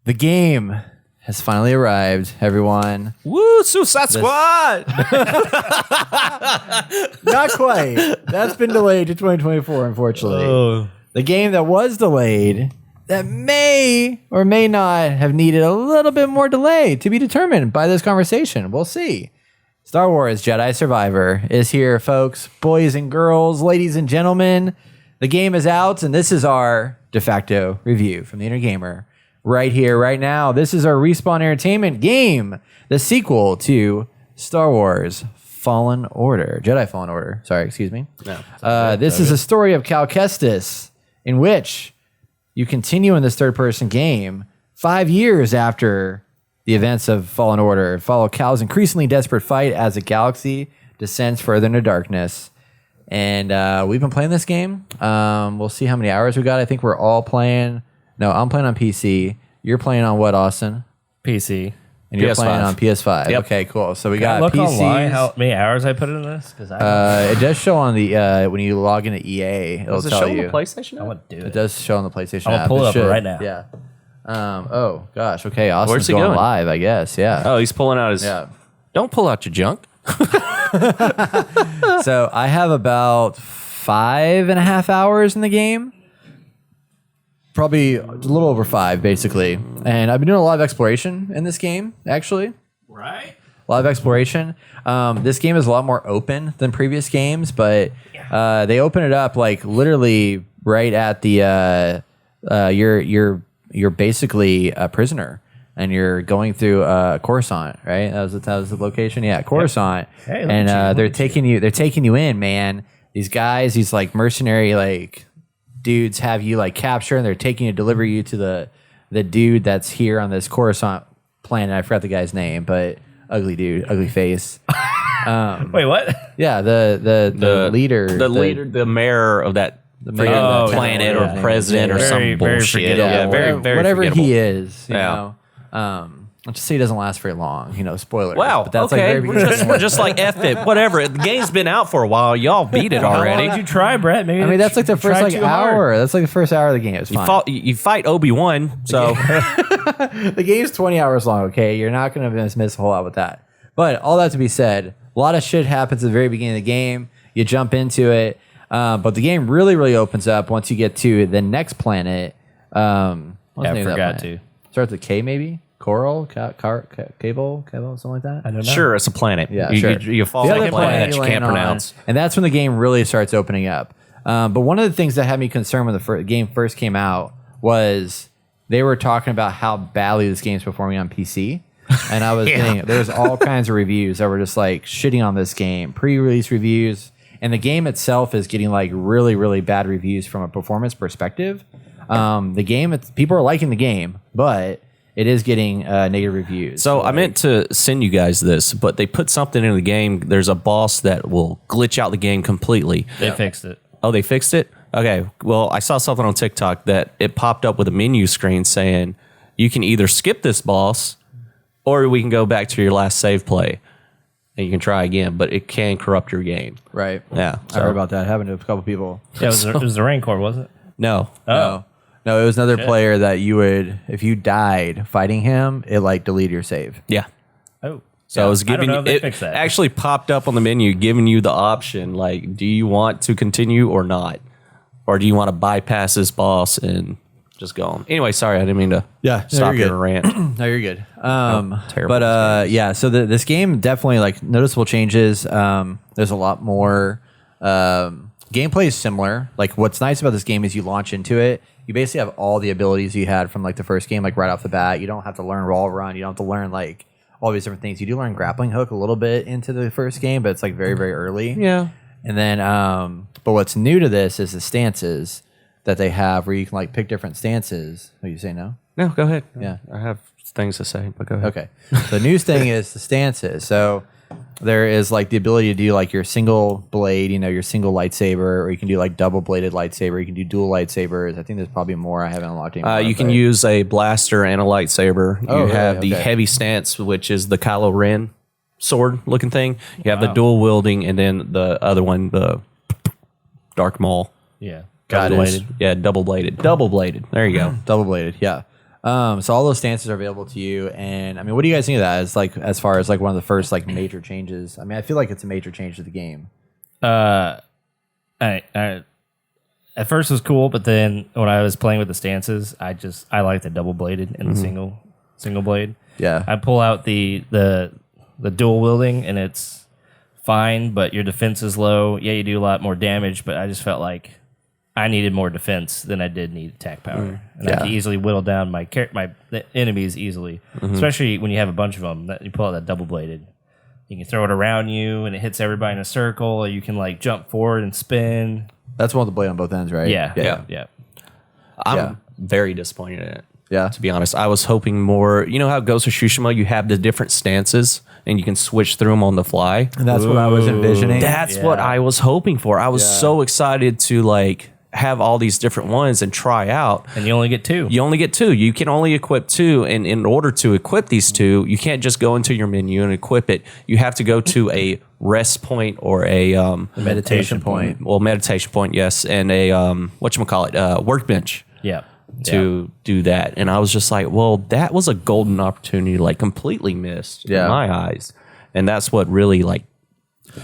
The game has finally arrived, everyone. Woo, Suicide Squad! Not quite. That's been delayed to 2024, unfortunately. Oh. The game that was delayed that may or may not have needed a little bit more delay to be determined by this conversation. We'll see. Star Wars Jedi Survivor is here, folks. Boys and girls, ladies and gentlemen. The game is out, and this is our de facto review from the Inner Gamer. Right here, right now. This is our Respawn Entertainment game, the sequel to Star Wars Fallen Order. Jedi Fallen Order. Sorry, excuse me. No, this is a story of Cal Kestis, in which you continue in this third-person game 5 years after the events of Fallen Order. Follow Cal's increasingly desperate fight as the galaxy descends further into darkness. And we've been playing this game. We'll see how many hours we got. I think we're all playing... No, I'm playing on PC. You're playing on what, Austin? PC. And you're PS5. playing on PS5. Yep. Okay, cool. So we Can I got look PCs. online how many hours I put into this? Because It does show on the when you log into EA. It'll Does it tell show on you. the PlayStation? I want to do It it. does show on the PlayStation I'll app. pull it up should. right now. Yeah. Oh gosh. Okay. Austin's Where's he going going? live. I guess. Yeah. Oh, he's pulling out his... Yeah. Don't pull out your junk. So I have about 5.5 hours in the game. Probably a little over 5, basically. And I've been doing a lot of exploration in this game, actually. Right? A lot of exploration. This game is a lot more open than previous games, but they open it up like literally right at the you're basically a prisoner and you're going through Coruscant, right? That was the location. Yeah, Coruscant. Yep. Hey, And they're taking you in, man. These guys, these like mercenary like dudes have you like capture and they're taking you, deliver you to the dude that's here on this Coruscant planet. I forgot the guy's name, but ugly dude, ugly face. Wait, what? Yeah, the leader, the mayor of that mayor of that planet yeah. or president or Very, some very bullshit. forgettable. Yeah, very, very whatever forgettable. he is, you Yeah. know. Let's just say he doesn't last very long. You know, spoilers. Wow. But that's Okay. like very We're just like F it. Whatever. The game's been out for a while. Y'all beat it How long already. did you try, Brett? Maybe I mean, that's like the first tried like too hard. hour. That's like the first hour of the game. It's fine. You fight Obi-Wan. So The game's 20 hours long, okay? You're not going to miss a whole lot with that. But all that to be said, a lot of shit happens at the very beginning of the game. You jump into it. But the game really, really opens up once you get to the next planet. What's the Yeah, name I of that forgot planet? to. Starts with K, maybe? Coral? Cable? Something like that? I don't know. sure, it's a planet. Yeah, you, sure. you fall The on other a planet that you land can't on, pronounce. and that's when the game really starts opening up. But one of the things that had me concerned when the game first came out was they were talking about how badly this game's performing on PC. And I was getting, there's all kinds of reviews that were just like shitting on this game, pre-release reviews. And the game itself is getting like really, really bad reviews from a performance perspective. The game, people are liking the game, but it is getting negative reviews. So I meant to send you guys this, but they put something in the game. There's a boss that will glitch out the game completely. They fixed it. Oh, they fixed it? Okay. Well, I saw something on TikTok that it popped up with a menu screen saying you can either skip this boss or we can go back to your last save play and you can try again, but it can corrupt your game. right. Yeah. I heard about that. Happened to a couple people. Yeah, it was the Rancor, wasn't it? No. Oh. No, it was another player that you would, if you died fighting him, it like deleted your save. Yeah. Oh. So it was I don't giving know you, if they it fixed that. actually popped up on the menu, giving you the option like, do you want to continue or not? Or do you want to bypass this boss and just go on? Anyway, sorry, I didn't mean to stop you're your rant. No, you're good. terrible But yeah, so this game definitely like noticeable changes. There's a lot more. Gameplay is similar. Like what's nice about this game is you launch into it, you basically have all the abilities you had from like the first game, like right off the bat. You don't have to learn wall run. You don't have to learn like all these different things. You do learn grappling hook a little bit into the first game, but it's like very, very early. Yeah. And then, but what's new to this is the stances that they have where you can like pick different stances. Oh, you say no? No, go ahead. Yeah. I have things to say, but go ahead. Okay. The news thing is the stances. So there is like the ability to do like your single blade, you know, your single lightsaber, or you can do like double bladed lightsaber. You can do dual lightsabers. I think there's probably more. I haven't unlocked any more. You can but- use a blaster and a lightsaber. Oh, you really? have the Okay. heavy stance, which is the Kylo Ren sword looking thing. You have the dual wielding, and then the other one, the Dark Maul. Yeah. Got it. Double-bladed. Yeah, double bladed. Double bladed. There you go. double bladed. Yeah. So all those stances are available to you, and I mean, what do you guys think of that? As far as like one of the first like major changes. I mean, I feel like it's a major change to the game. I at first it was cool, but then when I was playing with the stances, I like the double bladed and the single blade. Yeah, I pull out the dual wielding and it's fine, but your defense is low. Yeah, you do a lot more damage, but I just felt like I needed more defense than I did need attack power, and I could easily whittle down the enemies easily, especially when you have a bunch of them. That you pull out that double bladed, you can throw it around you, and it hits everybody in a circle. Or you can like jump forward and spin. that's one with the blade on both ends, right? Yeah. I'm very disappointed in it. Yeah. To be honest, I was hoping more. You know how Ghost of Tsushima, you have the different stances and you can switch through them on the fly. And that's what I was envisioning. That's what I was hoping for. I was so excited to like have all these different ones and try out. And you only get two. You only get two. You can only equip two. And in order to equip these two, you can't just go into your menu and equip it. You have to go to a rest point or a meditation point. Well, meditation point, yes. And a, whatchamacallit, workbench. Yeah. To do that. And I was just like, well, that was a golden opportunity, like completely missed in my eyes. And that's what really like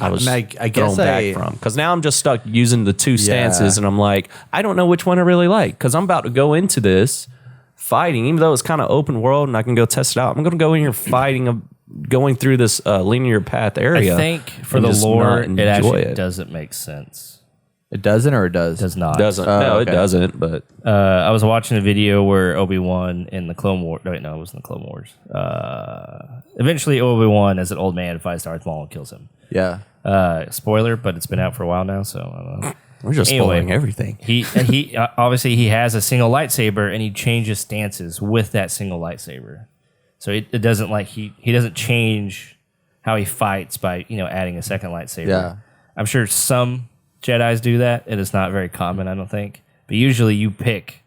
I was I thrown guess back from. Because now I'm just stuck using the two stances and I'm like, I don't know which one I really like. Because I'm about to go into this fighting, even though it's kind of open world and I can go test it out. I'm going to go in here fighting, going through this linear path area. I think for and the just lore, not it enjoy actually it. doesn't make sense. It doesn't, or it does? Does not. Doesn't. No, okay. it doesn't. But I was watching a video where Obi-Wan in the Clone Wars. No, it wasn't the Clone Wars. Eventually, Obi-Wan, as an old man, fights Darth Maul and kills him. Yeah. Spoiler, but it's been out for a while now, so I don't know. we're just spoiling everything. He obviously he has a single lightsaber and he changes stances with that single lightsaber. So it doesn't like he doesn't change how he fights by adding a second lightsaber. Yeah. I'm sure some Jedis do that. It is not very common, I don't think. But usually you pick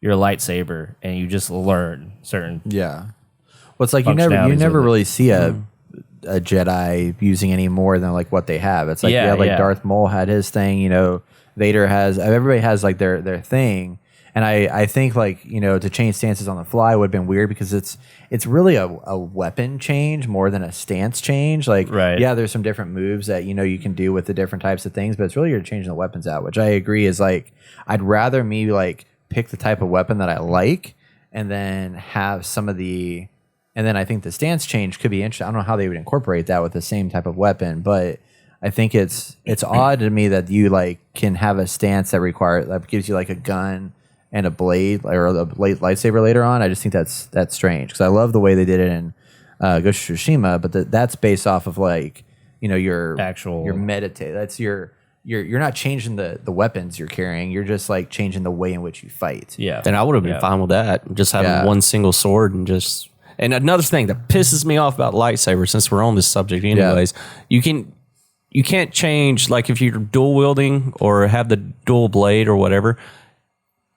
your lightsaber and you just learn certain. Yeah. Well, it's like you never really see a Jedi using any more than like what they have. It's like Darth Maul had his thing, Vader has, everybody has like their thing. And I think like, to change stances on the fly would have been weird because it's really a weapon change more than a stance change. Like, yeah, there's some different moves that, you can do with the different types of things, but it's really you're changing the weapons out, which I agree is like, I'd rather me like pick the type of weapon that I like and then have some of the, and then I think the stance change could be interesting. I don't know how they would incorporate that with the same type of weapon, but I think it's odd to me that you like can have a stance that gives you like a gun and a blade or a lightsaber later on. I just think that's strange because I love the way they did it in Ghost of Tsushima, but that's based off of like your actual your meditate. That's you're not changing the weapons you're carrying. You're just like changing the way in which you fight. Yeah, then I would have been fine with that. Just having one single sword and just. And another thing that pisses me off about lightsabers, since we're on this subject anyways, you can't change, like if you're dual wielding or have the dual blade or whatever,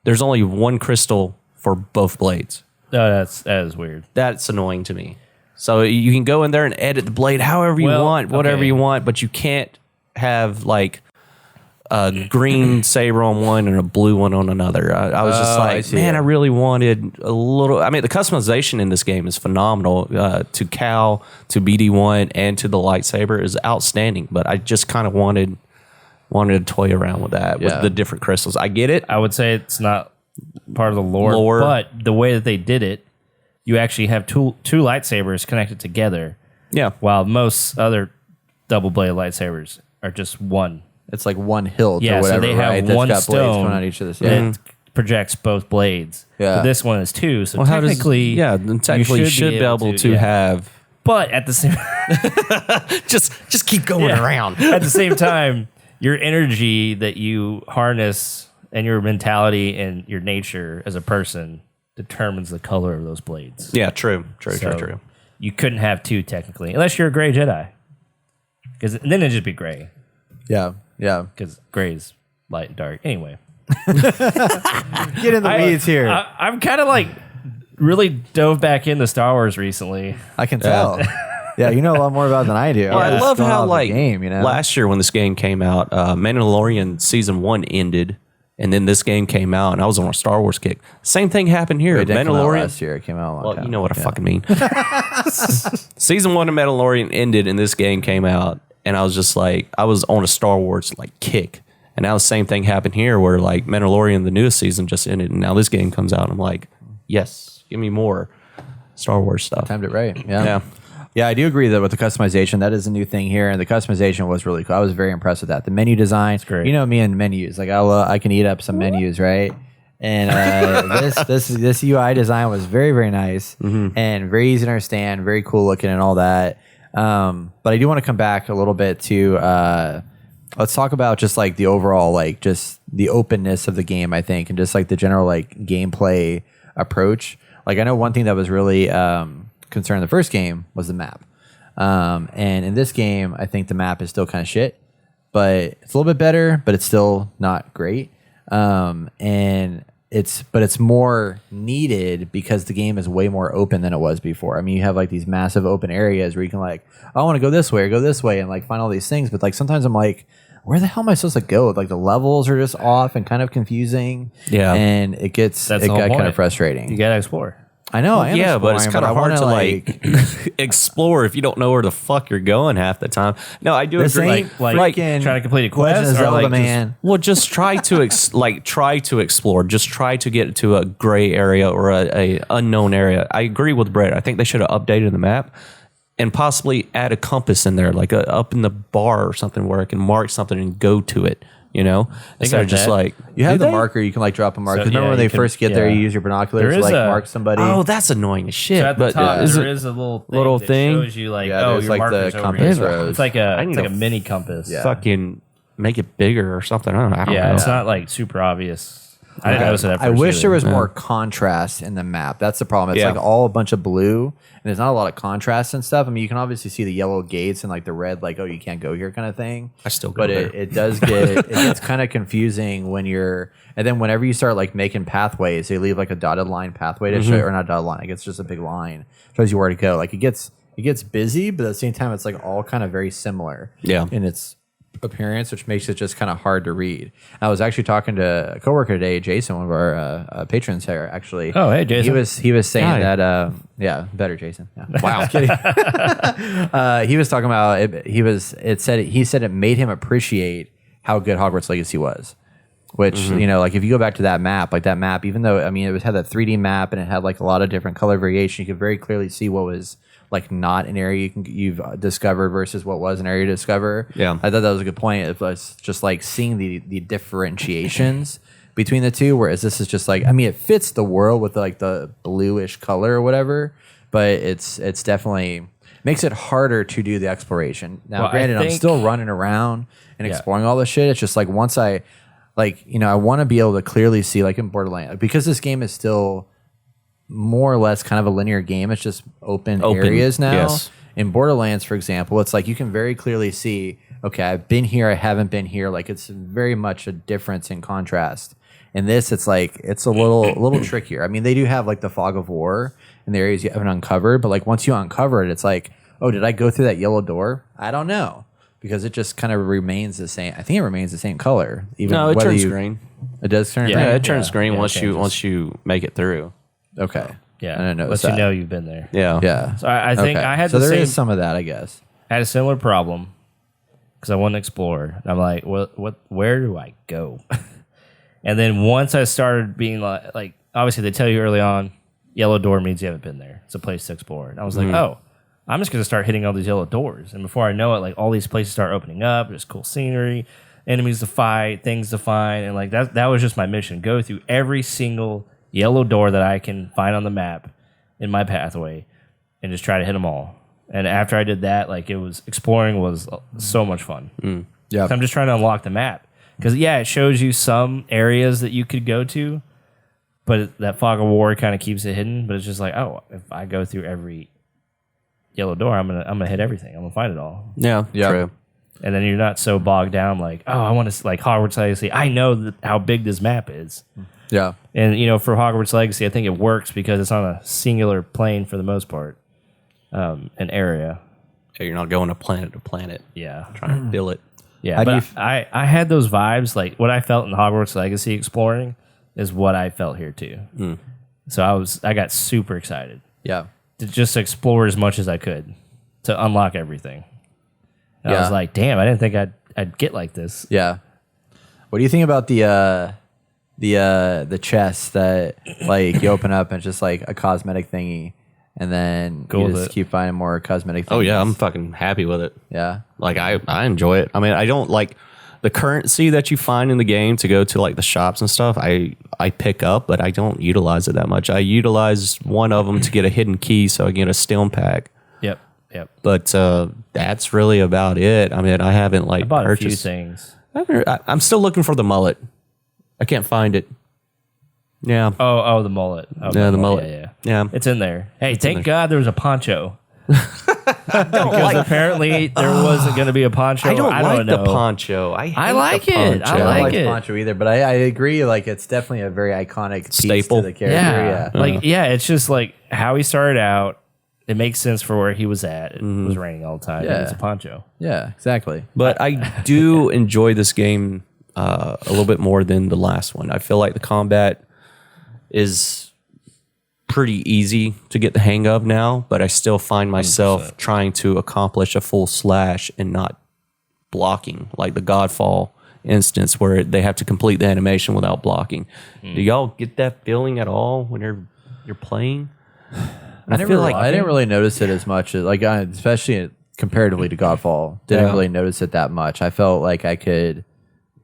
there's only one crystal for both blades. No, that is weird. That's annoying to me. So you can go in there and edit the blade however you want, whatever you want, but you can't have like a green saber on one and a blue one on another. I was just like, man, I really wanted a little. I mean, the customization in this game is phenomenal. To Cal, to BD1, and to the lightsaber is outstanding. But I just kind of wanted to toy around with that with the different crystals. I get it. I would say it's not part of the lore, but the way that they did it, you actually have two lightsabers connected together. Yeah. While most other double bladed lightsabers are just one. It's like one hilt or whatever, so they have right? one That's got blades stone coming out each of this. that projects both blades. Yeah. But this one is two, so technically you should be able to have. But at the same, just keep going around. At the same time, your energy that you harness and your mentality and your nature as a person determines the color of those blades. Yeah, true. So you couldn't have two technically, unless you're a gray Jedi, because then it'd just be gray. Yeah. Because gray is light and dark. Anyway, get in the weeds here. I'm kind of like really dove back into Star Wars recently. I can tell. Yeah, you know a lot more about it than I do. Well, I love how like game, last year when this game came out, Mandalorian season 1 ended, And then this game came out, and I was on a Star Wars kick. Same thing happened here. It didn't come out Mandalorian. last year. It came out a long Well, time. you know what I fucking mean. Season 1 of Mandalorian ended, and this game came out, and I was just like, I was on a Star Wars like kick. And now the same thing happened here, where like Mandalorian, the newest season, just ended, and now this game comes out, and I'm like, yes, give me more Star Wars stuff. Timed it right. Yeah. Yeah, I do agree that with the customization, that is a new thing here, and the customization was really cool. I was very impressed with that. The menu design, great. you know me and menus. Like I can eat up some menus, right? And this UI design was very, very nice and very easy to understand, very cool looking, and all that. But I do want to come back a little bit to let's talk about just like the overall, like just the openness of the game, I think, and just like the general like gameplay approach. Like I know one thing that was really concern in the first game was the map. And in this game, I think the map is still kind of shit, but it's a little bit better, but it's still not great. And it's more needed because the game is way more open than it was before. I mean, you have like these massive open areas where you can like, I want to go this way or go this way and like find all these things. But like sometimes I'm like, where the hell am I supposed to go? Like the levels are just off and kind of confusing. Yeah. And it got kind of frustrating. You gotta explore. I know. I am Yeah, but it's exploring, kind of I hard wanna, to like explore if you don't know where the fuck you're going half the time. No, I do This agree. ain't Like freaking trying to complete a Legend quest of or Zelda, like man. Well, just try to try to explore. Just try to get to a gray area or a unknown area. I agree with Brett. I think they should have updated the map and possibly add a compass in there, like up in the bar or something, where I can mark something and go to it. You know, instead of just that. like You have do the they? marker. You can like drop a marker. So, 'Cause remember yeah, when they you can- first get there, yeah. you use your binoculars There to is like a- mark somebody. Oh, that's annoying as shit. So at the but top, is there it is a little thing little that thing? shows you like, Yeah, oh, there's your like the marker's over compass here. roads. It's like I need a to mini compass. Yeah. fucking make it bigger or something? I don't Yeah, know. it's not like super obvious. I didn't notice it at first I wish either. there was more contrast in the map. That's the problem. It's Yeah. like all a bunch of blue, and there's not a lot of contrast and stuff. I mean, you can obviously see the yellow gates and like the red, like, oh, you can't go here kind of thing. I still go but there. it does get it gets kind of confusing when you're, and then whenever you start like making pathways, they leave like a dotted line pathway to show, or not dotted line. I guess it's just a big line shows you where to go. Like it gets busy, but at the same time, it's like all kind of very similar. Yeah. in its appearance, which makes it just kind of hard to read. I was actually talking to a coworker today, Jason, one of our patrons here. Actually, Oh, hey, Jason. He was saying Hi. that yeah, better Jason. Yeah. Wow, kidding. He was talking about it. He said it made him appreciate how good Hogwarts Legacy was. Which you know, like if you go back to that map, even though I mean it had that 3D map and it had like a lot of different color variation, you could very clearly see what was like not an area you've discovered versus what was an area to discover. Yeah. I thought that was a good point. It was just like seeing the differentiations between the two, whereas this is just like, I mean, it fits the world with like the bluish color or whatever, but it's definitely makes it harder to do the exploration. Now, Well, granted, I'm think- still running around and Yeah. exploring all this shit. It's just like once I like, you know, I want to be able to clearly see, like in Borderlands, because this game is still more or less kind of a linear game. It's just open areas now. yes. In Borderlands, for example, it's like you can very clearly see, okay, I've been here, I haven't been here. Like it's very much a difference in contrast. In this, it's like it's a little trickier. I mean, they do have like the fog of war in the areas you haven't uncovered, but like once you uncover it, it's like, oh, did I go through that yellow door? I don't know. Because it just kind of remains the same. I think it remains the same color. Even No, it whether turns you- green. It does turn Yeah. green? Yeah, it turns green Yeah, it once changes. you make it through. Okay. Yeah, I didn't notice lets you that. know you've been there. Yeah. Yeah. So I think Okay. I had so the there same. is some of that, I guess. I had a similar problem because I wanted to explore. And I'm like, where do I go? And then once I started being like, obviously they tell you early on, yellow door means you haven't been there. It's a place to explore. And I was like, oh, I'm just going to start hitting all these yellow doors. And before I know it, like all these places start opening up. There's cool scenery, enemies to fight, things to find. And like that was just my mission. Go through every single yellow door that I can find on the map in my pathway and just try to hit them all. And after I did that, like exploring was so much fun. Yeah. So I'm just trying to unlock the map. Because, yeah, it shows you some areas that you could go to, but that fog of war kind of keeps it hidden. But it's just like, oh, if I go through every yellow door, I'm gonna hit everything. I'm gonna find it all. Yeah. Yeah. True. And then you're not so bogged down like, oh, I want to, like Hogwarts Legacy. I know how big this map is. Yeah. And, you know, for Hogwarts Legacy, I think it works because it's on a singular plane for the most part, an area. Yeah, you're not going to planet, Yeah. trying to fill it. Yeah, How do but you I had those vibes. Like what I felt in Hogwarts Legacy exploring is what I felt here too. So I got super excited Yeah. to just explore as much as I could to unlock everything. And I Yeah. was like, damn, I didn't think I'd get like this. Yeah. What do you think about the chest that like you open up and it's just like a cosmetic thingy, and then Cool you with just it. keep finding more cosmetic things? Oh yeah, I'm fucking happy with it. Yeah. Like I enjoy it. I mean, I don't like the currency that you find in the game to go to like the shops and stuff. I pick up, but I don't utilize it that much. I utilize one of them to get a hidden key, so I get a stim pack. Yep. But that's really about it. I mean, I haven't like I bought a few purchased. things. I'm still looking for the mullet. I can't find it. Yeah. Oh, the mullet. Oh, Yeah, the mullet. Yeah. Yeah. It's in there. Hey, thank God there was a poncho. don't Because apparently there wasn't going to be a poncho. I don't like know. the poncho. I hate like the it. I poncho. I don't like like it. poncho either, but I agree. Like it's definitely a very iconic piece Staple. to the character. Yeah. It's just like how he started out. It makes sense for where he was at. It was raining all the time. Yeah. And it's a poncho. Yeah. Exactly. But I do enjoy this game a little bit more than the last one. I feel like the combat is pretty easy to get the hang of now, but I still find myself 100%. trying to accomplish a full slash and not blocking, like the Godfall instance where they have to complete the animation without blocking. Do y'all get that feeling at all when you're playing? I didn't really notice it as much as like especially comparatively to Godfall. Didn't Yeah. really notice it that much. I felt like I could,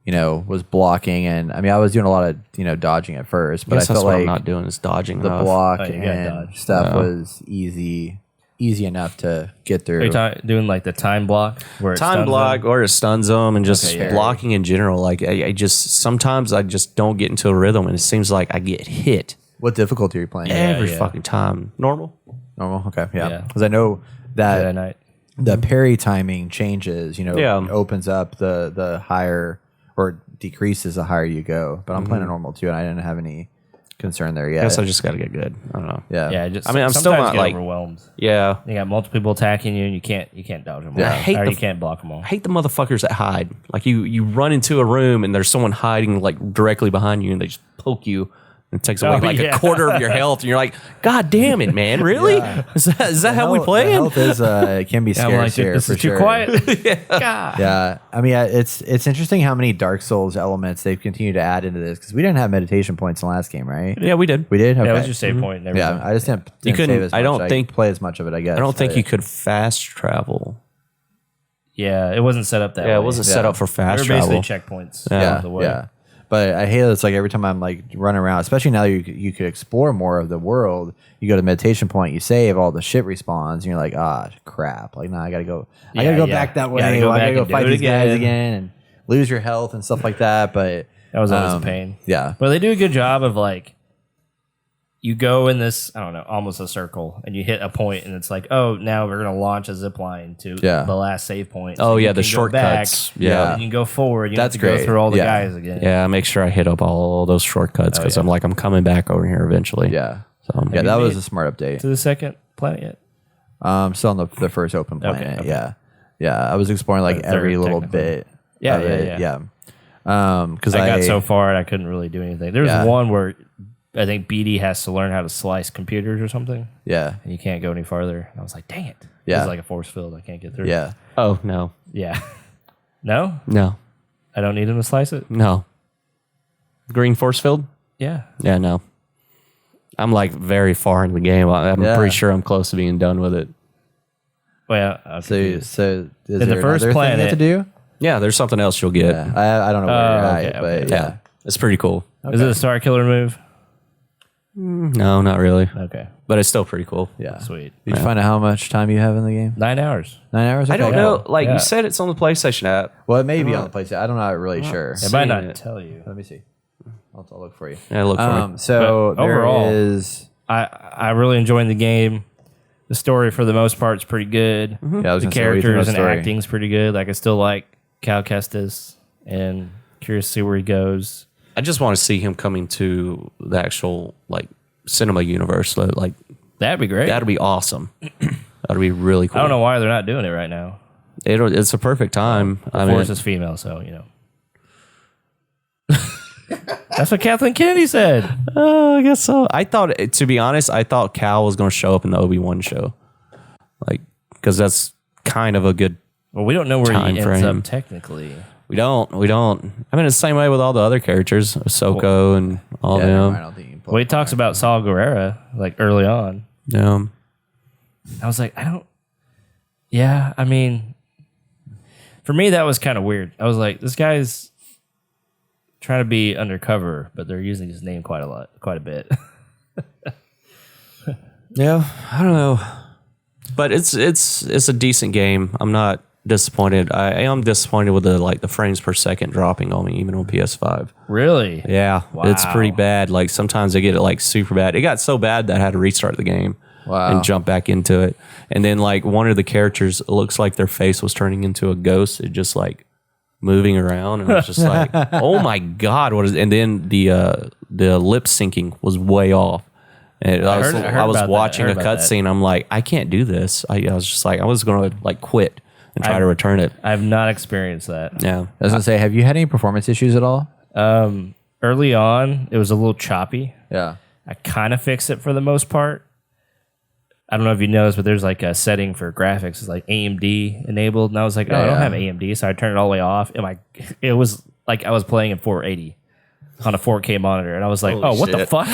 was blocking, and I mean I was doing a lot of dodging at first, but I Guess that's felt what like I'm not doing is dodging the enough. block Oh, you gotta and dodge. stuff was easy enough to get through. Are you doing like the time block? Where it Time stuns block them? or it stuns them, and just Okay, yeah. blocking in general. Like I just sometimes I just don't get into a rhythm, and it seems like I get hit What difficulty are you playing? every yeah. fucking time. Normal. Normal. Okay. Yeah. Yeah. Because I know Jedi that Knight. the parry timing changes. Yeah. Opens up the higher or decreases the higher you go. But I'm playing a normal too, and I didn't have any concern there yet. I guess I just got to get good. I don't know. yeah. Yeah, just I mean, I'm still sometimes not, you get like- overwhelmed. Yeah. You got multiple people attacking you, and you can't dodge them all. Yeah. I hate or the- you can't block them all. I hate the motherfuckers that hide. Like you run into a room and there's someone hiding like directly behind you, and they just poke you. It takes away Oh, like yeah. a quarter of your health, and you're like, God damn it, man! Really? Is that how we play? The health is can be I'm scary like, here this for is sure. too quiet. God. Yeah, I mean, it's interesting how many Dark Souls elements they've continued to add into this because we didn't have meditation points in the last game, right? Yeah, we did. We did. Okay. Yeah, it was your save point and everything. Yeah, I just didn't couldn't- save as much. I don't think- play as much of it. I guess I don't think but- you could fast travel. Yeah, it wasn't set up that way. Yeah, it wasn't set Yeah. up for They fast were basically travel. checkpoints. Yeah. along the way. Yeah. But I hate that it's like every time I'm like running around, especially now you could explore more of the world. You go to meditation point, you save, all the shit respawns, and you're like, crap. Like, nah, I gotta go. I gotta Yeah, go yeah. back that You way. gotta go I back gotta go and do fight it these guys again. again and lose your health and stuff like that. But That was always a pain. yeah, But they do a good job of like, you go in this, I don't know, almost a circle, and you hit a point, and it's like, oh, now we're gonna launch a zip line to Yeah. the last save point. Oh, So yeah, you the can go back, shortcuts. Yeah. and you can go forward. You That's have to go great. through all the Yeah. guys again. Yeah, I make sure I hit up all those shortcuts because yeah. I'm like, I'm coming back over here eventually. yeah, So, yeah. That was made- a smart update. To the second planet yet? Still on the first open planet. okay. Yeah. I was exploring like Or the third, every little technically. bit. Yeah, of yeah, it. yeah. Because I got so far and I couldn't really do anything. There was Yeah. one where I think BD has to learn how to slice computers or something, yeah, and you can't go any farther. And I was like, dang it. Yeah. It's like a force field. I can't get through. yeah. Oh, no. Yeah. No? No. I don't need him to slice it? No. Green force field? Yeah. Yeah, no. I'm like very far in the game. I'm Yeah. pretty sure I'm close to being done with it. Well, I'm So confused. is the there first another thing you have planet- to do? Yeah, there's something else you'll get. Yeah, I don't know where Oh, you're okay, at, but okay. yeah. It's pretty cool. Is it a Star Killer move? No, not really. Okay. But it's still pretty cool. Yeah. Sweet. Did you find out how much time you have in the game? 9 hours. 9 hours? I don't Okay. know. Like Yeah. you said, it's on the PlayStation app. Well, it may be on the PlayStation. I don't know. I'm really sure. It might not it. tell you. Let me see. I'll look for you. Yeah, look for me. So But overall- there is. I really enjoyed the game. The story, for the most part, is pretty good. Yeah, I was The gonna say, what do you think characters about and story? acting's pretty good. Like, I still like Cal Kestis, and curious to see where he goes. I just want to see him coming to the actual like cinema universe. Like That'd be great. that'd be awesome. That'd be really cool. I don't know why they're not doing it right now. It's a perfect time. The Force is female, so That's what Kathleen Kennedy said. I guess so. To be honest, I thought Cal was going to show up in the Obi-Wan show. Like, because that's kind of a good Well, we don't know where time he for ends him. up technically. We don't. I mean, it's the same way with all the other characters, Ahsoka and all never them. mind, I don't think you can pull Well, he it. talks about Saw Gerrera like early on. Yeah. I was like, Yeah, I mean, for me that was kind of weird. I was like, this guy's trying to be undercover, but they're using his name quite a bit. Yeah, I don't know. But it's a decent game. I'm not disappointed. I am disappointed with the frames per second dropping on me, even on PS5. Really? Yeah, Wow. it's pretty bad. Like sometimes I get it like super bad. It got so bad that I had to restart the game and jump back into it. And then like one of the characters, it looks like their face was turning into a ghost. It just like moving around, and I was just like, oh my god, what is? And then the lip syncing was way off. And I was about watching that. a cutscene. I'm like, I can't do this. I was just like, I was going to like quit and try to return it. I have not experienced that. Yeah. I was gonna say, have you had any performance issues at all? Early on, it was a little choppy. Yeah. I kind of fixed it for the most part. I don't know if you noticed, but there's like a setting for graphics. It's like AMD enabled. And I was like, I don't have AMD. So I turned it all the way off. And it was like I was playing in 480 on a 4K monitor. And I was like, what the fuck?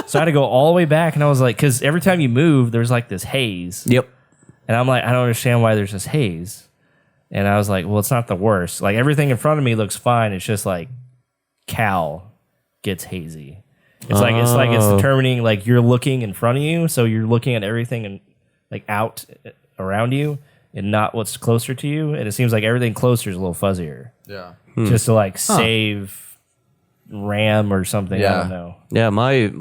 So I had to go all the way back. And I was like, because every time you move, there's like this haze. Yep. And I'm like, I don't understand why there's this haze. And I was like, well, it's not the worst. Like everything in front of me looks fine. It's just like Cal gets hazy. It's it's determining like you're looking in front of you, so you're looking at everything and like out around you and not what's closer to you. And it seems like everything closer is a little fuzzier. Yeah. Just to like save RAM or something. I don't know. Yeah, my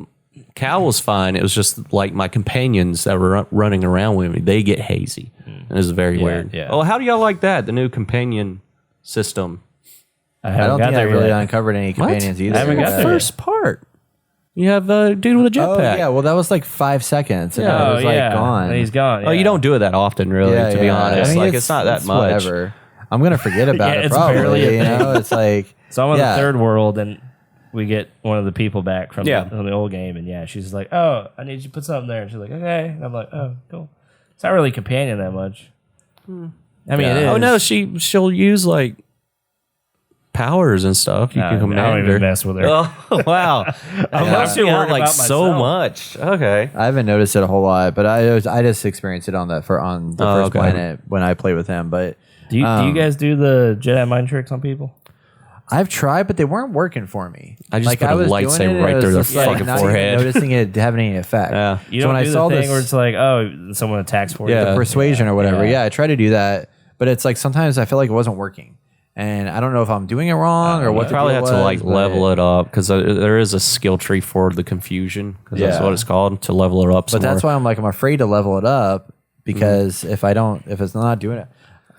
Cal was fine. It was just like my companions that were running around with me, they get hazy. And it was very weird. Yeah. Oh, how do y'all like that? The new companion system. I don't think I really uncovered any companions either. I haven't got there First part. You have a dude with a jetpack. Oh, yeah. Well, that was like 5 seconds. And it was like gone. And he's gone. Oh, you don't do it that often, really, to be honest. I mean, it's not that much. Whatever. I'm going to forget about it it's probably. barely a You know, it's like. So I'm on the third world, and we get one of the people back from Yeah. the old game, and she's like, "Oh, I need you to put something there." And she's like, "Okay." And I'm like, "Oh, cool." It's not really companion that much. I mean, it is. Oh, no, she'll use, like, powers and stuff. You can I don't command even her. mess with her. Oh, wow. I'm not too worried like about so myself. much. Okay. I haven't noticed it a whole lot, but I just experienced it on the first planet when I played with him. But Do you guys do the Jedi mind tricks on people? I've tried, but they weren't working for me. I just put a was doing lightsaber it, right and through it their was just, fucking not even forehead. noticing it having any effect. Yeah. You So don't when I do saw the thing this- where it's like, oh, someone attacks for you. Yeah. The persuasion or whatever. Yeah. Yeah, I try to do that, but it's like sometimes I feel like it wasn't working, and I don't know if I'm doing it wrong or what. You probably have to like level it up because there is a skill tree for the confusion because that's Yeah. what it's called to level it up. But that's why I'm afraid to level it up because if it's not doing it,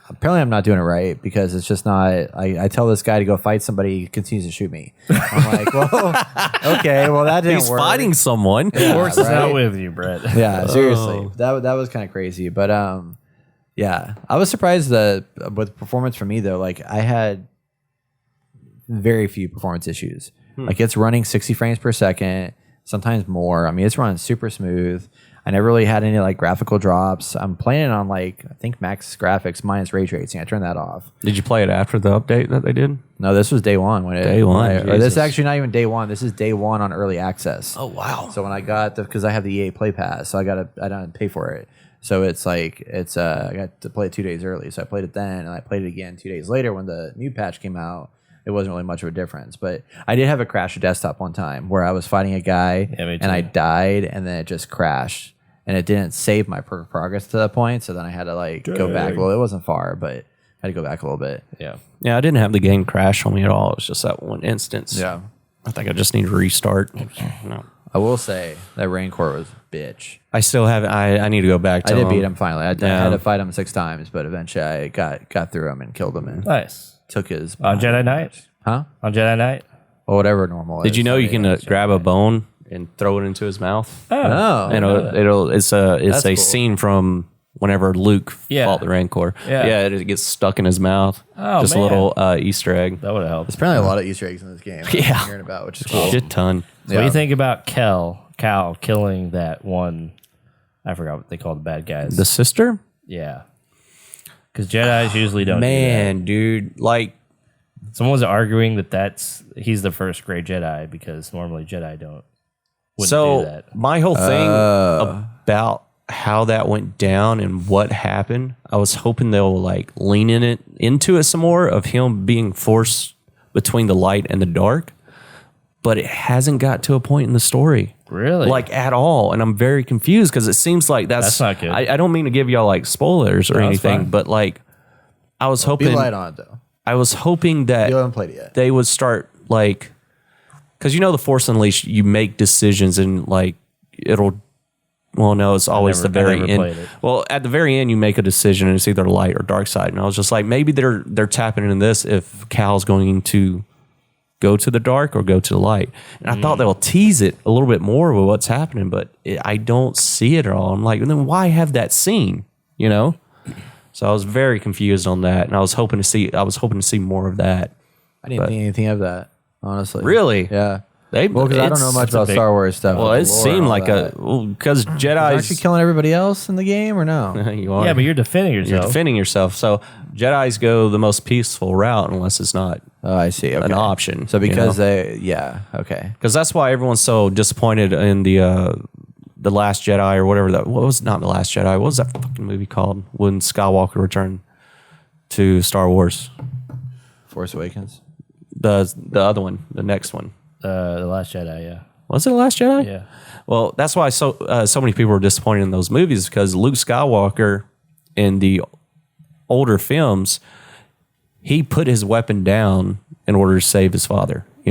apparently I'm not doing it right because it's just not. I tell this guy to go fight somebody, he continues to shoot me. I'm like, well, okay, well that didn't he's work. fighting someone. The force is right. not with you, Brett. Yeah, seriously, that was kind of crazy. But yeah, I was surprised that with performance for me though. Like I had very few performance issues. Like it's running 60 frames per second, sometimes more. I mean, it's running super smooth. I never really had any like graphical drops. I'm playing it on like I think max graphics minus ray tracing. I turned that off. Did you play it after the update that they did? No, this was day one when Day one, or this is Jesus. actually not even day one. This is day one on early access. Oh wow. So when I got because I have the EA Play Pass, so I don't pay for it. So it's like I got to play it 2 days early. So I played it then, and I played it again 2 days later when the new patch came out. It wasn't really much of a difference, but I did have a crash of desktop one time where I was fighting a guy Yeah, me and I too. died, and then it just crashed, and it didn't save my progress to that point. So then I had to like go back. Well, it wasn't far, but I had to go back a little bit. Yeah. Yeah, I didn't have the game crash on me at all. It was just that one instance. Yeah. I think I just need to restart. No. I will say that Raincore was a bitch. I still have. I need to go back to I did beat him finally. I had Yeah. to fight him 6 times, but eventually I got through him and killed him and Nice. took his On Jedi Knight? huh? On Jedi Knight? Or whatever normal. Did is. you know you I can mean, grab a bone and throw it into his mouth? Oh, And it's a That's a cool. scene from whenever Luke Yeah. fought the Rancor. Yeah. It gets stuck in his mouth. Oh, Just man. a little Easter egg. That would have helped. There's apparently a lot of Easter eggs in this game. Yeah. I'm hearing about, which is cool. Shit ton. So what do you think about Cal killing that one? I forgot what they call the bad guys. The sister? Yeah. Because Jedis usually don't Man, dude. Like, do that. Someone was arguing that he's the first gray Jedi because normally Jedi wouldn't do that. my whole thing about how that went down and what happened, I was hoping they'll like lean into it some more of him being forced between the light and the dark, but it hasn't got to a point in the story. Really? Like at all. And I'm very confused because it seems like that's not good. I don't mean to give y'all like spoilers or No, it's anything, fine. but like I was Be hoping light on it, though. I was hoping that You haven't played it yet. they would start like, because the Force Unleashed, you make decisions and like it'll. Well, no, it's always the very never end. played it. Well, at the very end, you make a decision and it's either light or dark side. And I was just like, maybe they're tapping into this if Cal's going to go to the dark or go to the light. And I thought they'll tease it a little bit more with what's happening, but I don't see it at all. I'm like, then why have that scene? So I was very confused on that, and I was hoping to see more of that. I didn't think anything of that, honestly. Really? Yeah. They, Well, because I don't know much it's a about big- Star Wars stuff. Well, like it the lore seemed and all like that. because Aren't you Jedi's killing everybody else in the game, or no? you are. Yeah, but you're defending yourself. You're defending yourself. So Jedi's go the most peaceful route unless it's not Oh, I see. Okay. an option. So because okay. because that's why everyone's so disappointed in the Last Jedi or whatever that what was not the Last Jedi. What was that fucking movie called when Skywalker returned to Star Wars? Force Awakens. The other one, the next one. The Last Jedi, yeah. Was it The Last Jedi? Yeah. Well, that's why so many people were disappointed in those movies because Luke Skywalker in the older films, he put his weapon down in order to save his father. He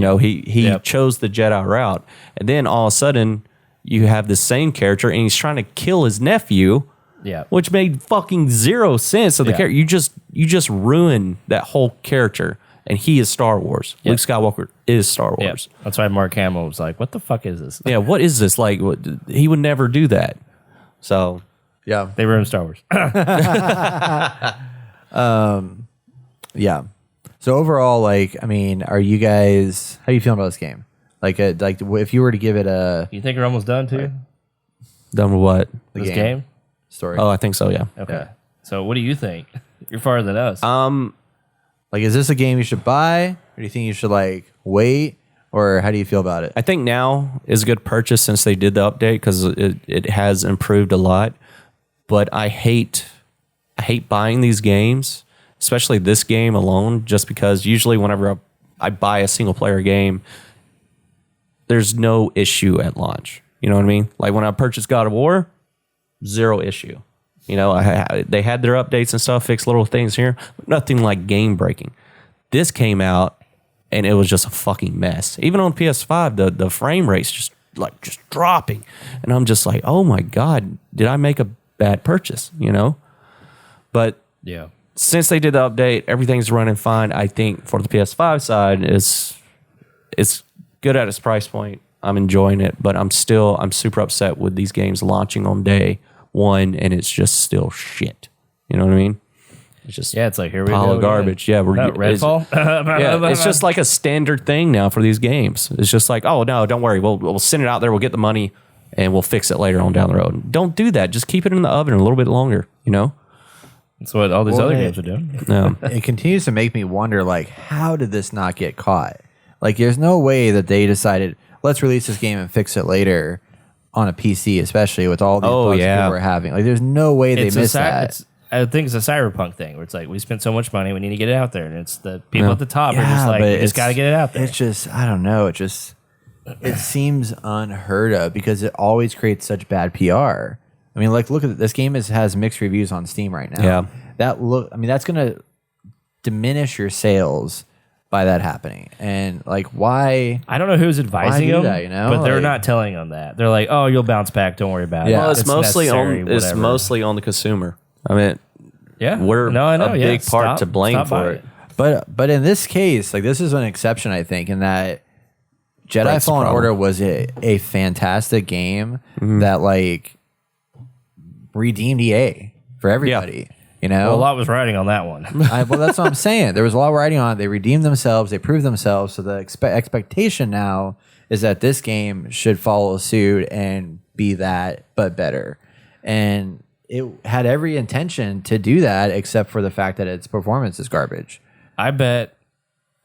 Yep. chose the Jedi route, and then all of a sudden you have the same character and he's trying to kill his nephew, Yeah. which made fucking zero sense of the Yeah. character. You just ruined that whole character, and he is Star Wars. Yep. Luke Skywalker is Star Yeah. Wars. That's why Mark Hamill was like, what the fuck is this? Yeah, what is this? Like, he would never do that. So, Yeah. They ruined Star Wars. Yeah. So overall, are you guys? How are you feeling about this game? If you were to give it a You think you're almost done, too? done with what? the This game? story, Oh, I think so, yeah. Okay. So what do you think? You're farther than us. is this a game you should buy, or do you think you should wait, or how do you feel about it? I think now is a good purchase since they did the update because it has improved a lot. But I hate buying these games, especially this game alone, just because usually whenever I buy a single player game, there's no issue at launch. You know what I mean? Like when I purchased God of War, zero issue. They had their updates and stuff, fixed little things here, but nothing like game breaking. This came out and it was just a fucking mess. Even on PS5, the frame rate's just dropping, and I'm just like, oh my god, did I make a bad purchase? But yeah. since they did the update, everything's running fine. I think for the PS5 side, it's good at its price point. I'm enjoying it, but I'm super upset with these games launching on day one, and it's just still shit. You know what I mean? It's just Yeah, it's like, here we pile go. of garbage. again. Yeah, Redfall? yeah, it's just like a standard thing now for these games. It's just like, oh no, don't worry, we'll send it out there, we'll get the money, and we'll fix it later on down the road. Don't do that. Just keep it in the oven a little bit longer. That's what all these Well, other it- games are doing. No. It continues to make me wonder, how did this not get caught? There's no way that they decided, let's release this game and fix it later on a PC, especially with all these bugs yeah. people are having. There's no way they missed that. I think it's a cyberpunk thing where it's like, we spent so much money, we need to get it out there. And it's the people at the top are just like, we just got to get it out there. It's just, I don't know. It seems unheard of because it always creates such bad PR. Look at this game has mixed reviews on Steam right now. Yeah. That's going to diminish your sales by that happening. And why? I don't know who's advising do them, that, but they're not telling them that. They're like, oh, you'll bounce back. Don't worry about it. Yeah. Well, it's mostly necessary, on whatever. the consumer. I mean, Yeah. we're no, I know. a yeah. big part Stop- to blame stop for buying it. But in this case, this is an exception, I think, in that Jedi That's the Fallen problem. Order was a fantastic game Mm-hmm. that redeemed EA for everybody. You know, Well, a lot was riding on that one. well, that's what I'm saying. There was a lot riding on it. They redeemed themselves. They proved themselves. So the expectation now is that this game should follow suit and be that, but better. And it had every intention to do that, except for the fact that its performance is garbage. I bet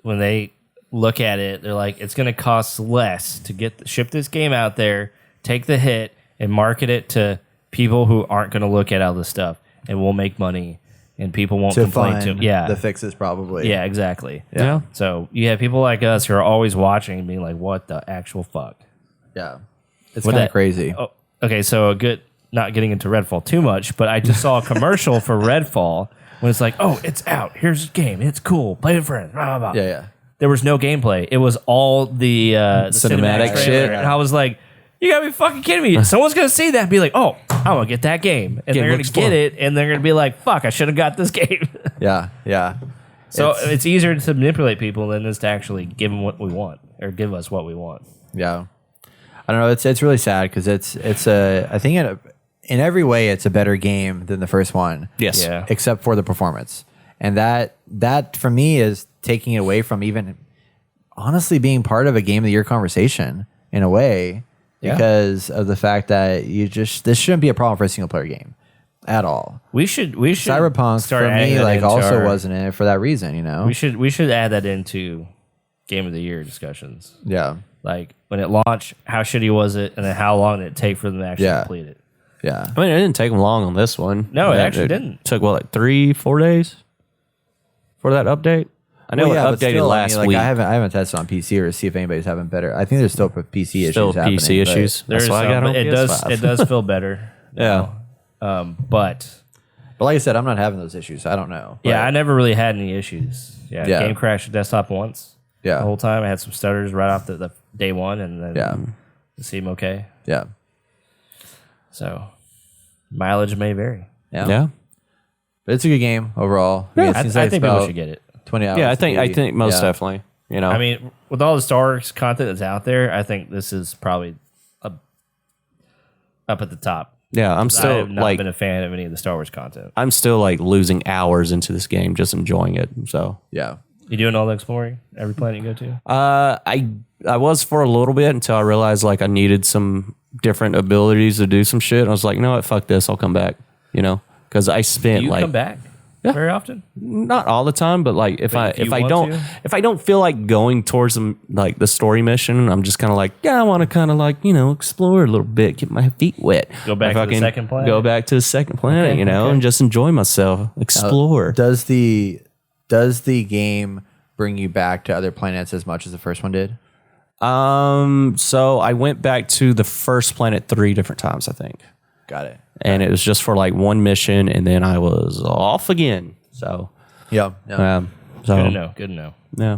when they look at it, they're like, it's going to cost less to ship this game out there, take the hit, and market it to people who aren't going to look at all this stuff, and we'll make money, and people won't complain to the fixes probably. Yeah, exactly. Yeah. So you have people like us who are always watching and being like, what the actual fuck? Yeah. It's kind of crazy. Oh, okay, so not getting into Redfall too much, but I just saw a commercial for Redfall when it's like, oh, it's out. Here's the game. It's cool. Play with friends. Blah, blah, blah. Yeah. There was no gameplay. It was all the cinematic shit. trailer. And I was like, you gotta be fucking kidding me. Someone's gonna see that and be like, oh, I'm gonna get that game. And they're gonna get it, and they're gonna be like, fuck, I should have got this game. Yeah. So it's easier to manipulate people than it is to actually give them what we want, or give us what we want. Yeah. I don't know. It's really sad because I think in every way it's a better game than the first one. Yes. Yeah. Except for the performance. And that for me is taking it away from even honestly being part of a game of the year conversation in a way, because of the fact that this shouldn't be a problem for a single player game at all. We should Cyberpunk start for adding me that into also wasn't in it for that reason, you know. We should add that into game of the year discussions. Yeah. Like when it launched, how shitty was it, and then how long did it take for them to actually complete it? Yeah. I mean, it didn't take them long on this one. No, it actually didn't. Took what, like 3-4 days for that update? I know it but updated still, last week. I haven't tested on PC or see if anybody's having better. I think there's still PC issues. Still happening, PC but- issues. That's There's why I got some, on but PS5. it does feel better. Yeah. But But like I said, I'm not having those issues. I don't know. yeah, I never really had any issues. Yeah, Yeah. game crashed the desktop once. Yeah. The whole time I had some stutters right off the day one, and then Yeah. it seemed okay. Yeah. So mileage may vary. Yeah. But it's a good game overall. I mean, it I seems like think it's people about should get it. 20 hours. Yeah, I think maybe. most Yeah. definitely. You know, I mean, with all the Star Wars content that's out there, I think this is probably up at the top. yeah, I'm I still have not been a fan of any of the Star Wars content. I'm still like losing hours into this game, just enjoying it. So, Yeah. You doing all the exploring? Every planet you go to? I was for a little bit until I realized like I needed some different abilities to do some shit. I was like, you know what, fuck this, I'll come back. You know, because I spent Do you like come back very often? not all the time, but like if But if you I want don't to? feel like going towards like the story mission, I'm just kind of like, yeah, I want to kind of like, you know, explore a little bit, get my feet wet, Go back to the second planet? go back to the second planet, Okay, you know, okay. and just enjoy myself, explore. Does the game bring you back to other planets as much as the first one did? So I went back to the first planet 3 different times, I think. Got it. And it was just for like one mission, and then I was off again. So, Yeah. so Good to know. Good to know. yeah.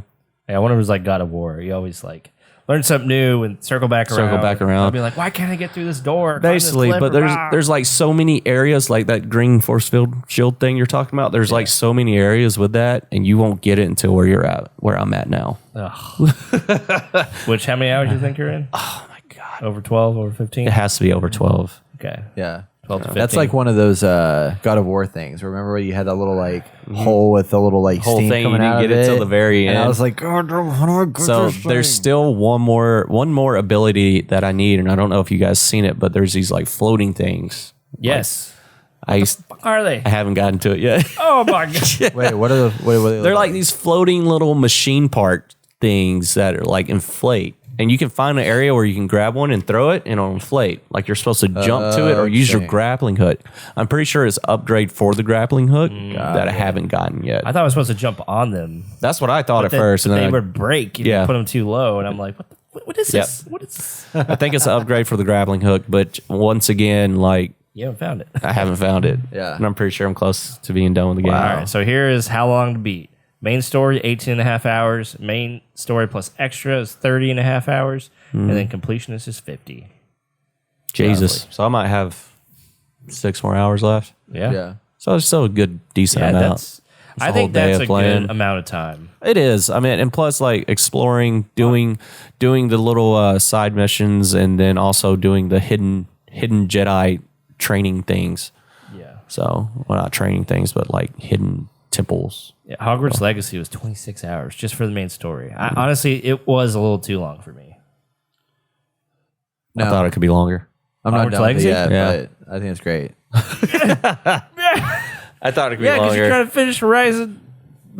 Yeah, I wonder if it was like God of War. You always like learn something new and circle back around. I'll be like, why can't I get through this door? Basically, but there's like so many areas like that green force field shield thing you're talking about. There's like so many areas with that, and you won't get it until where I'm at now. Which, how many hours do you think you're in? Oh my god, Over 12, over 15? it has to be over 12. Okay. Yeah. 12 to 15. That's like one of those God of War things. Remember where you had that little like hole with the little like Whole steam thing, you coming didn't out get of it it till the very And I end. was like, God, how do I get So this there's thing? still one more ability that I need, and I don't know if you guys seen it, but there's these like floating things. Yes. I Are they? haven't gotten to it yet. Oh my God. Wait, what are they? They're like these floating little machine part things that are like inflate. And you can find an area where you can grab one and throw it and it'll inflate. Like you're supposed to jump to it or use your okay. grappling hook. I'm pretty sure it's upgrade for the grappling hook that I haven't gotten yet. I thought I was supposed to jump on them. That's what I thought at But first. but And they then would break if Yeah. you put them too low. And I'm like, what is Yep. this? What is this? I think it's an upgrade for the grappling hook. But once again, like You haven't found it. I haven't found it. Yeah. And I'm pretty sure I'm close to being done with the game. All right, so here is how long to beat. Main story, 18 and a half hours. Main story plus extra is 30 and a half hours. And then completionist is 50. Jesus. Roughly. So I might have 6 more hours left. Yeah. Yeah. So it's still a good, decent Yeah, amount. that's. I a think whole day that's of a playing. good amount of time. It is. I mean, and plus, like exploring, doing the little side missions, and then also doing the hidden Jedi training things. Yeah. So, well, not training things, but like hidden temples. Yeah, Hogwarts Legacy was 26 hours just for the main story. Honestly, it was a little too long for me. I thought it could be longer. I'm not Hogwarts done with it Legacy? yet, Yeah. but I think it's great. I thought it could be Yeah, because longer. you're trying to finish Horizon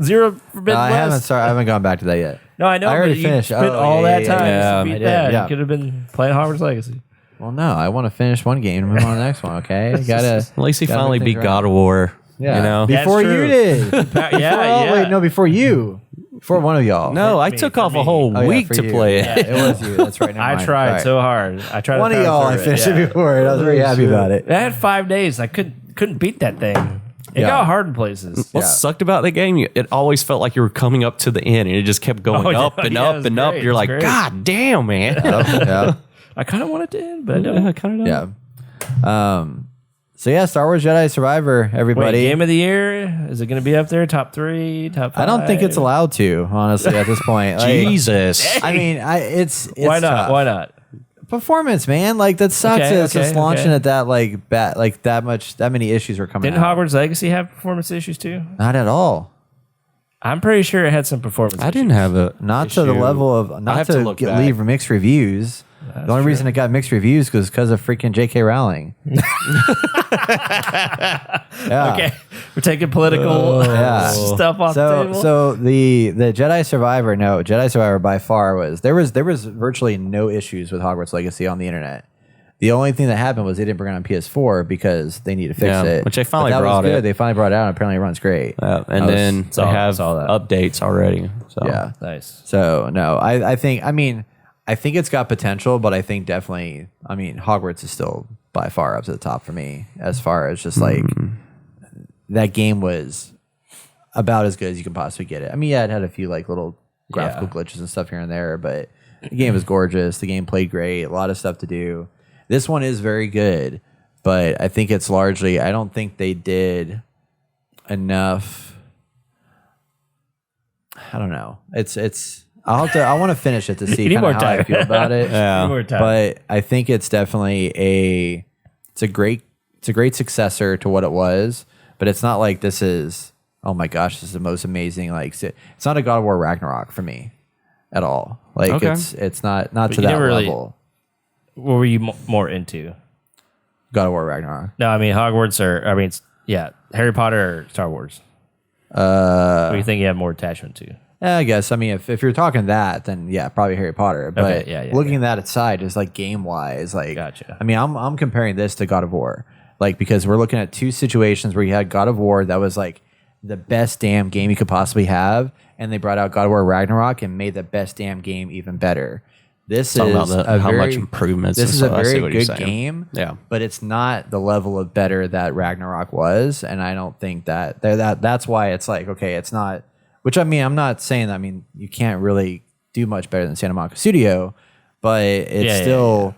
Zero Forbidden I West. haven't gone back to that yet. No, I know. I already but finished. You spent Oh, all yeah, that yeah, time yeah. to I beat did, that. yeah. You could have been playing Hogwarts Legacy. Well, no, I want to finish one game and move on to the next one. Okay, gotta. At least he gotta finally make beat things God right. of War. Yeah, You know? That's before you true. did. Yeah, Wait, no, before you. Before one of y'all. No, I me, took for off me. a whole Oh, yeah, week for to you. play it. Yeah, it was you. That's right. Never I mind. tried Right. so hard. I tried. One to of power y'all, I through it. finished Yeah. it before, and I was very happy about it. I had 5 days. I couldn't beat that thing. It Yeah. got hard in places. What Yeah. sucked about the game, it always felt like you were coming up to the end, and it just kept going Oh, yeah. up and Yeah, it up was and up. great. You're It was like, great. God damn, man. Yeah, I kind of wanted to end, but I don't. Yeah, kind of. yeah. So yeah, Star Wars Jedi Survivor, Wait, everybody. game of the year? Is it going to be up there? Top 3? Top 5? I don't think it's allowed to, honestly, at this point. Like, Jesus. I mean, it's Why not? tough. Why not? Performance, man. Like that sucks. Okay, It's just okay, launching okay. at that that many issues were coming Didn't out. Hogwarts Legacy have performance issues too? Not at all. I'm pretty sure it had some performance I issues. didn't have a Not to the issue. level of I not have to to look get, back. leave mixed reviews. The only reason it got mixed reviews was because of freaking J.K. Rowling. Yeah. Okay, we're taking political Yeah. stuff off the table. So the Jedi Survivor, Jedi Survivor by far was there was virtually no issues with Hogwarts Legacy on the internet. The only thing that happened was they didn't bring it on PS4 because they need to fix Yeah, it. which they finally But that was brought good. it. They finally brought it out, and apparently it runs great. and then they have saw that. updates already. So Yeah. Nice. So no, I think it's got potential, but I think definitely Hogwarts is still by far up to the top for me as far as just like that game was about as good as you can possibly get it. I mean, yeah, it had a few like little graphical glitches and stuff here and there, but the game was gorgeous. The game played great. A lot of stuff to do. This one is very good, but I think it's largely. I don't think they did enough. I don't know. I want to finish it to see need kind more of how I time. feel about it. Need more time. But I think it's definitely it's a great successor to what it was. But it's not like this is, oh my gosh, this is the most amazing. Like it's not a God of War Ragnarok for me at all. Like Okay. it's not to you that never really- level. What were you more into? God of War Ragnarok. No, I mean Hogwarts Harry Potter or Star Wars. What do you think you have more attachment to? Yeah, I guess. I mean, if you're talking that, then yeah, probably Harry Potter. But Okay, yeah, looking at that aside, just like game wise, like Gotcha. I mean, I'm comparing this to God of War, like because we're looking at two situations where you had God of War that was like the best damn game you could possibly have, and they brought out God of War Ragnarok and made the best damn game even better. This Talking is about a how very, much improvements. This and is a stuff. I see very what you're good saying. game. Yeah. But it's not the level of better that Ragnarok was, and I don't think that's why it's like okay, it's not. Which I mean, I'm not saying that. I mean, you can't really do much better than Santa Monica Studio, but it's still.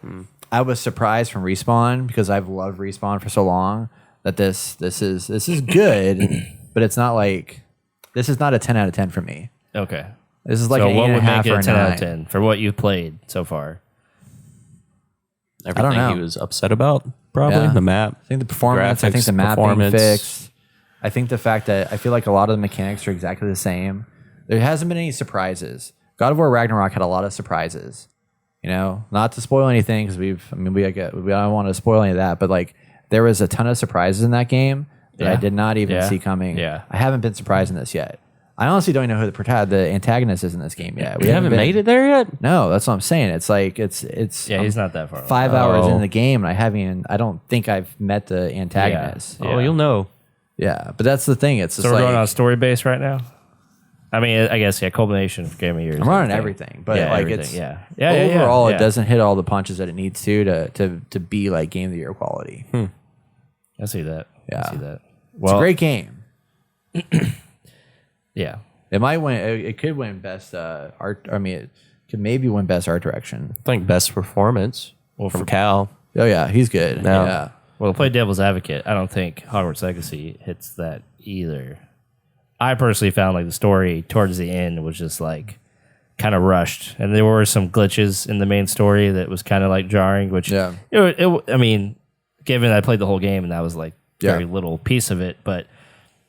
I was surprised from Respawn because I've loved Respawn for so long that this is good, but it's not like this is not a 10 out of 10 for me. Okay. This is like So an what 8.5 would make it or a a 10 out of 9. 10 for what you've played so far? Everything know. he was upset about, probably Yeah. the map. I think the performance. I think the graphics, map being performance. fixed. I think the fact that I feel like a lot of the mechanics are exactly the same. There hasn't been any surprises. God of War Ragnarok had a lot of surprises. You know, not to spoil anything because we don't want to spoil any of that, but like there was a ton of surprises in that game that I Yeah. did not even Yeah. see coming. Yeah. I haven't been surprised in this yet. I honestly don't even know who the antagonist is in this game yet. You haven't made it there yet? No, that's what I'm saying. It's like it's Yeah, he's not that far. 5 hours Oh. in the game, and I don't think I've met the antagonist. Yeah. Oh, you'll know. Yeah, but that's the thing. It's just So we're like going on story base right now. I mean, I guess culmination of game of years. I'm running everything, but like everything, it's yeah. overall yeah. it doesn't hit all the punches that it needs to be like game of the year quality. I see that. Yeah. I see that. It's Well, a great game. Yeah. It might win. It could win best art. I mean, it could maybe win best art direction. I think best performance from Cal. Oh yeah, he's good. No. Yeah. Well, to play devil's advocate, I don't think Hogwarts Legacy hits that either. I personally found like the story towards the end was just like kind of rushed, and there were some glitches in the main story that was kind of like jarring. Which Yeah. I mean, given I played the whole game and that was like very little piece of it. But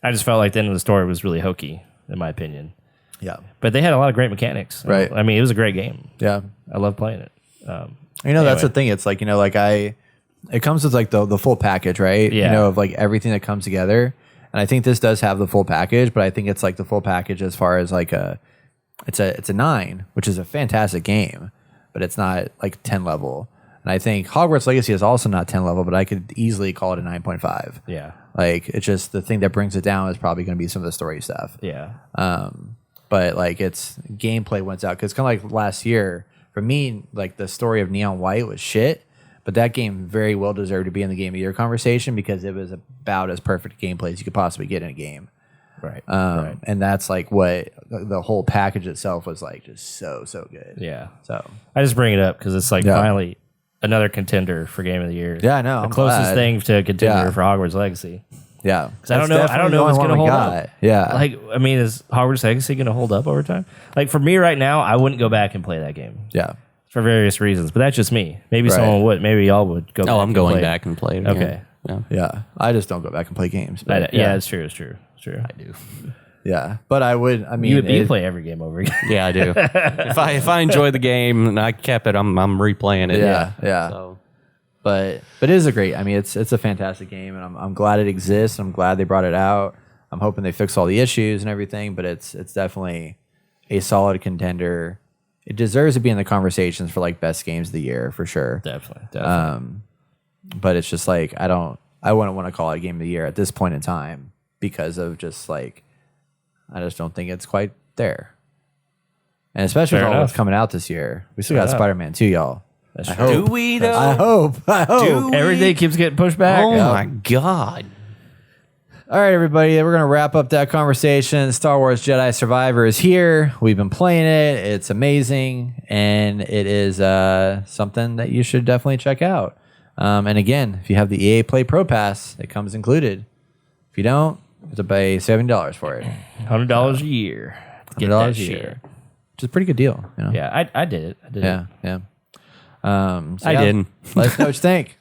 I just felt like the end of the story was really hokey, in my opinion. Yeah. But they had a lot of great mechanics. Right. I mean, it was a great game. Yeah. I love playing it. That's the thing. It's like, it comes with like the full package, right? Yeah. Of like everything that comes together. And I think this does have the full package, but I think it's like the full package as far as like it's a 9, which is a fantastic game, but it's not like 10 level. And I think Hogwarts Legacy is also not 10 level, but I could easily call it a 9.5. Yeah. Like, it's just the thing that brings it down is probably going to be some of the story stuff. Yeah. But like its gameplay went out because kind of like last year for me, like the story of Neon White was shit, but that game very well deserved to be in the Game of the Year conversation because it was about as perfect gameplay as you could possibly get in a game. Right. And that's like what the whole package itself was like, just so good. Yeah. So I just bring it up because it's like finally another contender for Game of the Year. Yeah, I know. The I'm closest glad. thing to a contender Yeah. for Hogwarts Legacy. yeah, Because I don't know if it's going to hold up. Yeah, Like, I mean, is Hogwarts Legacy going to hold up over time? Like, for me right now, I wouldn't go back and play that game yeah. for various reasons. But that's just me. Maybe Right. someone would. Maybe y'all would go back. Oh, I'm and going play it. back and play it again. Okay. Yeah. Yeah, I just don't go back and play games. But Yeah, it's true. It's true. It's true. I do. yeah. But I would. I mean, You play every game over again. Yeah, I do. if I enjoy the game and I kept it, I'm replaying it. Yeah. So But it is a great. I mean, it's a fantastic game, and I'm glad it exists. I'm glad they brought it out. I'm hoping they fix all the issues and everything. But it's definitely a solid contender. It deserves to be in the conversations for like best games of the year for sure. Definitely. But it's just like I wouldn't want to call it game of the year at this point in time because of just like I just don't think it's quite there. And especially Fair with all enough. that's coming out this year, we still got enough. Spider-Man 2, y'all. That's I true. hope. do we though? I hope. Do we? Everything keeps getting pushed back. Oh Yeah. my god. All right, everybody, we're going to wrap up that conversation. Star Wars Jedi Survivor is here. We've been playing it. It's amazing, and it is something that you should definitely check out. And again, if you have the EA Play Pro Pass, it comes included. If you don't, you have to pay $70 for it. $100 a year. Get $100 that a shit. year, which is a pretty good deal. You know? Yeah, I did it. I did it. Yeah. So I didn't. Let us know what you think.